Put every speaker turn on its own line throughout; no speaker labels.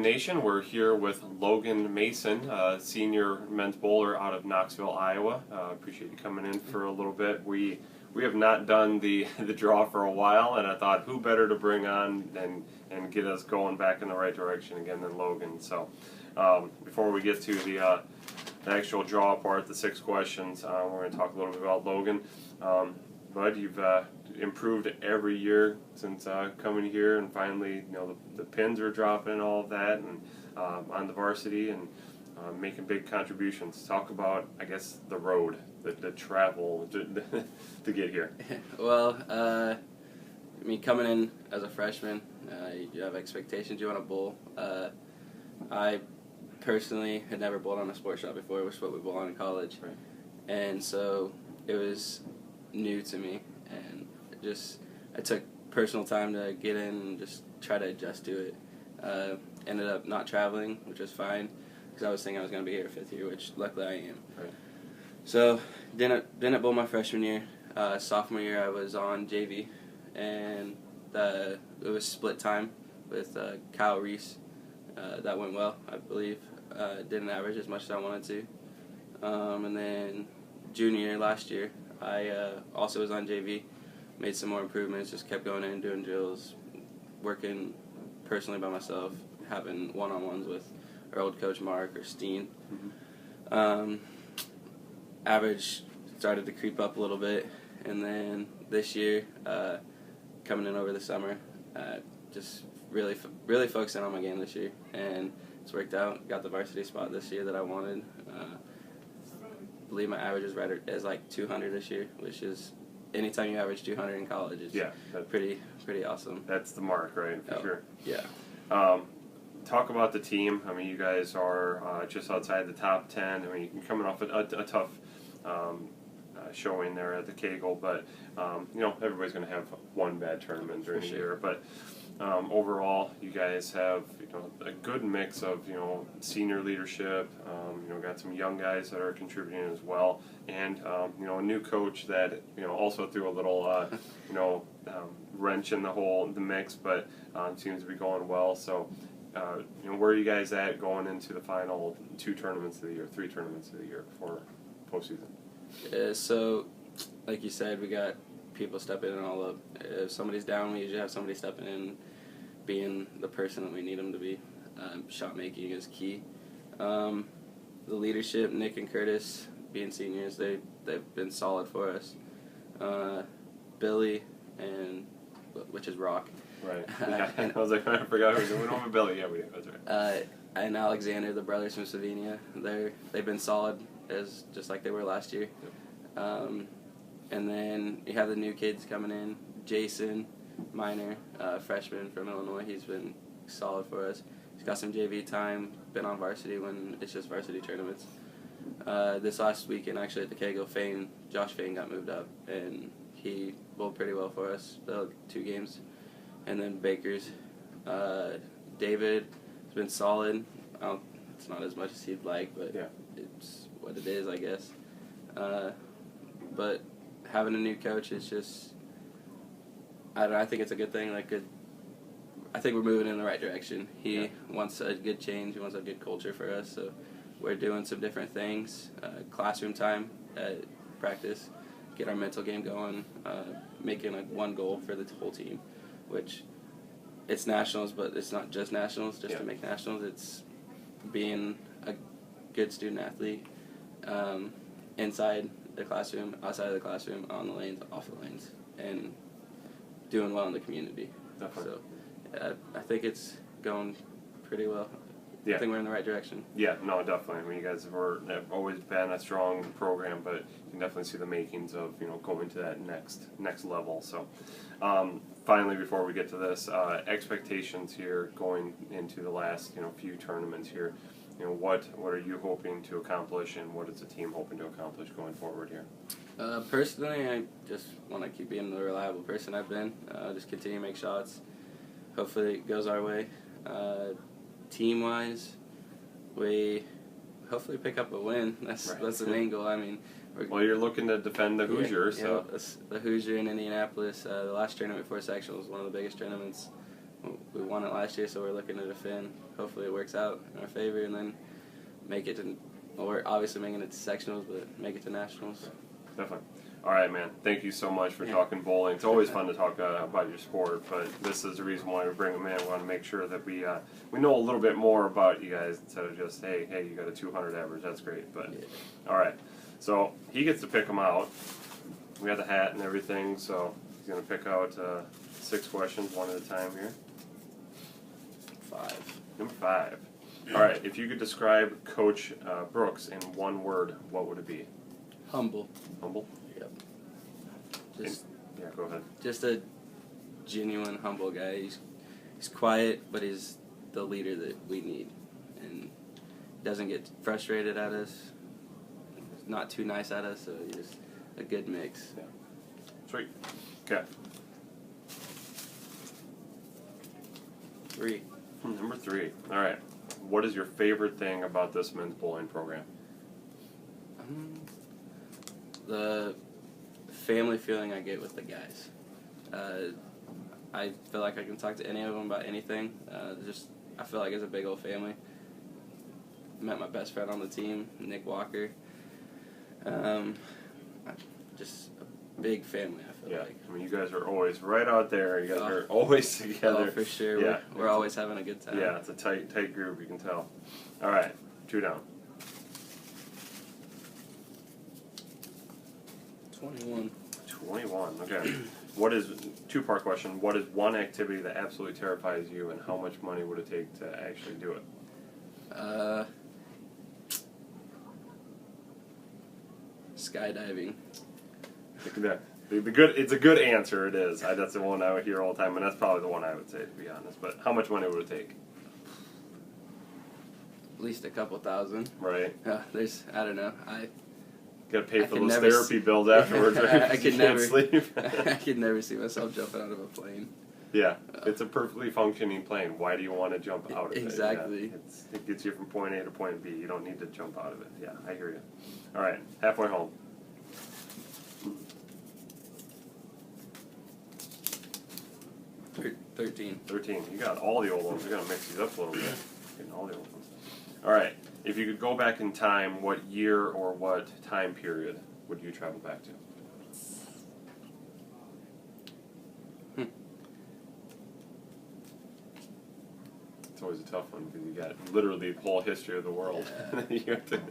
Nation. We're here with Logan Mason, senior men's bowler out of Knoxville, Iowa. Appreciate you coming in for a little bit. We have not done the draw for a while, and I thought who better to bring on and get us going back in the right direction again than Logan. So before we get to the actual draw part, the 6 questions, we're going to talk a little bit about Logan. Bud, you've improved every year since coming here, and finally, the pins are dropping and all of that, and on the varsity, and making big contributions. Talk about, I guess, the road, the travel to get here.
Well, coming in as a freshman, you have expectations. You want to bowl. I personally had never bowled on a sports shop before, which is what we bowl on in college,
Right.
And so it was new to me, and I took personal time to get in and just try to adjust to it. Ended up not traveling, which was fine, because I was thinking I was going to be here 5th year, which luckily I am.
Right.
So didn't bowl my freshman year. Sophomore year I was on JV, and it was split time with Kyle Reese. That went well, I believe. Didn't average as much as I wanted to. And then junior year last year, I also was on JV, made some more improvements, just kept going in, doing drills, working personally by myself, having one-on-ones with our old coach Mark or Steen.
Mm-hmm.
Average started to creep up a little bit, and then this year, coming in over the summer, just really focusing on my game this year, and it's worked out. Got the varsity spot this year that I wanted. I believe my average is right as like 200 this year, which is anytime you average 200 in college is pretty awesome.
That's the mark, right? For sure.
Yeah.
Talk about the team. I mean, you guys are just outside the top 10. I mean, you're coming off a tough showing there at the Kegel, but everybody's going to have one bad tournament during the year. But overall, you guys have a good mix of senior leadership. Got some young guys that are contributing as well, and a new coach that also threw a little wrench in the mix, but seems to be going well. So where are you guys at going into the final 2 tournaments of the year, 3 tournaments of the year before postseason?
So like you said, we got people stepping in all up. If somebody's down, we usually have somebody stepping in, being the person that we need them to be. Shot making is key. The leadership, Nick and Curtis, being seniors, they've been solid for us. Billy, which is Rock.
Right. I was like, I forgot we don't have Billy. Yeah, we do. That's right.
And Alexander, the brothers from Slovenia, they've been solid just like they were last year.
Yep.
And then you have the new kids coming in. Jason Miner, freshman from Illinois, he's been solid for us. He's got some JV time, been on varsity when it's just varsity tournaments. This last weekend, actually, at the Kegel, Josh Fain got moved up, and he bowled pretty well for us, 2 games. And then Baker's. David has been solid. It's not as much as he'd like, but
yeah,
it's what it is, I guess. But having a new coach is just, I think it's a good thing. I think we're moving in the right direction. He wants a good change. He wants a good culture for us. So we're doing some different things. Classroom time at practice, get our mental game going, making one goal for the whole team, which it's nationals, but it's not just nationals to make nationals. It's being a good student athlete inside the classroom, outside of the classroom, on the lanes, off the lanes, and doing well in the community.
Definitely.
So I think it's going pretty well.
Yeah.
I think we're in the right direction.
Yeah, no, definitely. I mean, you guys have always been a strong program, but you can definitely see the makings of going to that next level. So, finally, before we get to this, expectations here going into the last few tournaments here. What are you hoping to accomplish, and what is the team hoping to accomplish going forward here?
Personally, I just want to keep being the reliable person I've been. Just continue to make shots. Hopefully, it goes our way. Team-wise, we hopefully pick up a win. That's the main goal. I mean,
you're looking to defend the Hoosier, so
the Hoosier in Indianapolis. The last tournament before sectional was one of the biggest tournaments we won it last year, so we're looking to defend. Hopefully it works out in our favor, and then make it to, well, we're obviously making it to sectionals, but make it to nationals.
Definitely. All right, man. Thank you so much for talking bowling. It's always fun to talk about your sport, but this is the reason why we bring them in. We want to make sure that we know a little bit more about you guys instead of just, hey, you got a 200 average. That's great. But all right, so he gets to pick them out. We got the hat and everything, so he's going to pick out 6 questions, one at a time here.
5.
Number 5. All right, if you could describe Coach Brooks in one word, what would it be?
Humble.
Humble?
Yep.
Yeah, go ahead.
Just a genuine, humble guy. He's quiet, but he's the leader that we need. And doesn't get frustrated at us. He's not too nice at us, so he's just a good mix.
Yeah. Sweet. Okay.
3.
Number 3. All right. What is your favorite thing about this men's bowling program?
The family feeling I get with the guys. I feel like I can talk to any of them about anything. I feel like it's a big old family. Met my best friend on the team, Nick Walker. Just a big family, I feel like.
I mean, you guys are always right out there. You guys are always together.
Oh, for sure.
Yeah.
We're always having a good time.
Yeah, it's a tight group, you can tell. All right, 2 down.
21.
21, okay. What is, 2-part question, what is one activity that absolutely terrifies you, and how much money would it take to actually do it?
Skydiving.
It's a good answer, it is. That's the one I would hear all the time, and that's probably the one I would say, to be honest. But how much money would it take?
At least a couple thousand.
Right.
I don't know.
Got to pay for those therapy bills afterwards, right?
I could
You
never
can't sleep.
I could never see myself jumping out of a plane.
Yeah, it's a perfectly functioning plane. Why do you want to jump out of it?
Exactly.
Yeah, it gets you from point A to point B. You don't need to jump out of it. Yeah, I hear you. All right, halfway home.
13.
13. You got all the old ones. We're going to mix these up a little bit. Getting all the old ones. All right, if you could go back in time, what year or what time period would you travel back to? It's always a tough one because you got literally the whole history of the world you have to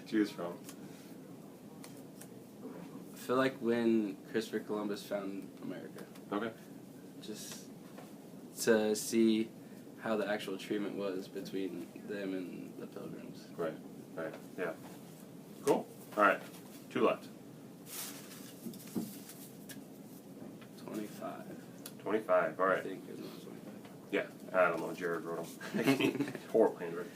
choose from.
I feel like when Christopher Columbus found America.
Okay.
Just to see how the actual treatment was between them and the Pilgrims.
Right, yeah. Cool. All right, 2 left.
25.
25, all right.
I think it was 25.
Yeah, I don't know, Jared wrote them. Horrible handwriting.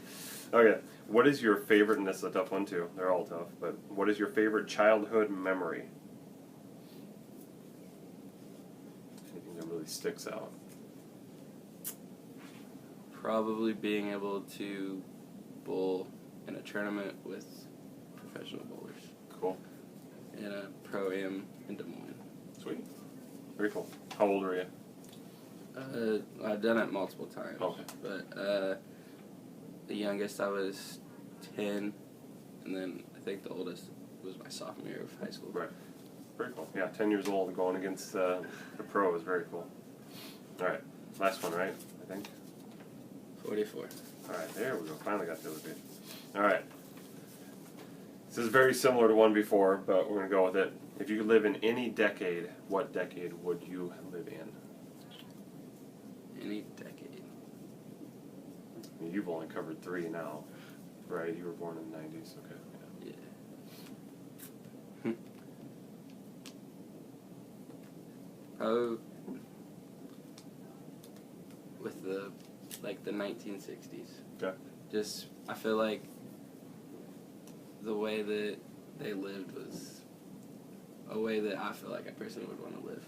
Okay, what is your favorite, and this is a tough one too, they're all tough, but what is your favorite childhood memory? Anything that really sticks out?
Probably being able to bowl in a tournament with professional bowlers.
Cool.
In a pro-am in Des Moines.
Sweet. Very cool. How old were you?
I've done it multiple times.
Okay.
But the youngest I was 10, and then I think the oldest was my sophomore year of high school.
Right. Very cool. Yeah, 10 years old going against the pro is very cool. All right. Last one, right? I think.
44.
All right, there we go. Finally got the other page. All right. This is very similar to one before, but we're going to go with it. If you could live in any decade, what decade would you live in?
Any decade.
I mean, you've only covered 3 now, right? You were born in the 90s. Okay.
Yeah. Oh, with the 1960s.
Okay.
Just, I feel like the way that they lived was a way that I feel like I personally would want to live.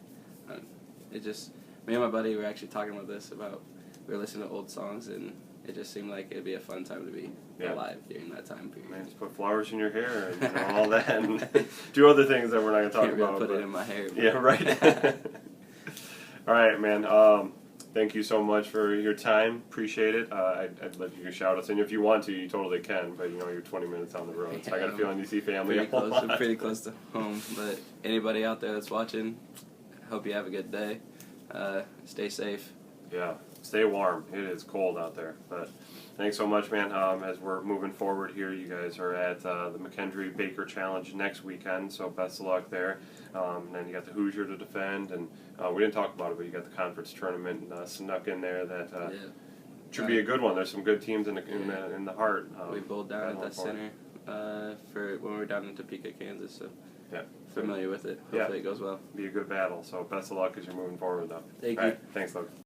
It just, me and my buddy were actually talking about this, we were listening to old songs, and it just seemed like it'd be a fun time to be alive during that time period.
Man, just put flowers in your hair and all that, and do other things that we're not going to talk
Can't really
about.
put it in my hair.
Yeah, right. All right, man. thank you so much for your time. Appreciate it. I'd let you shout us, and if you want to, you totally can. But you're 20 minutes on the road, so I got a feeling you see family.
I'm pretty close to home. But anybody out there that's watching, hope you have a good day. Stay safe.
Yeah, stay warm. It is cold out there. But thanks so much, man. As we're moving forward here, you guys are at the McKendree Baker Challenge next weekend, so best of luck there. And then you got the Hoosier to defend, and we didn't talk about it, but you got the conference tournament snuck in there. That should be a good one. There's some good teams in the heart.
We bowled down at that center for when we were down in Topeka, Kansas. So
yeah,
familiar with it. Hopefully it goes well.
Be a good battle. So best of luck as you're moving forward, though.
Thank
All
you.
right, thanks, Logan.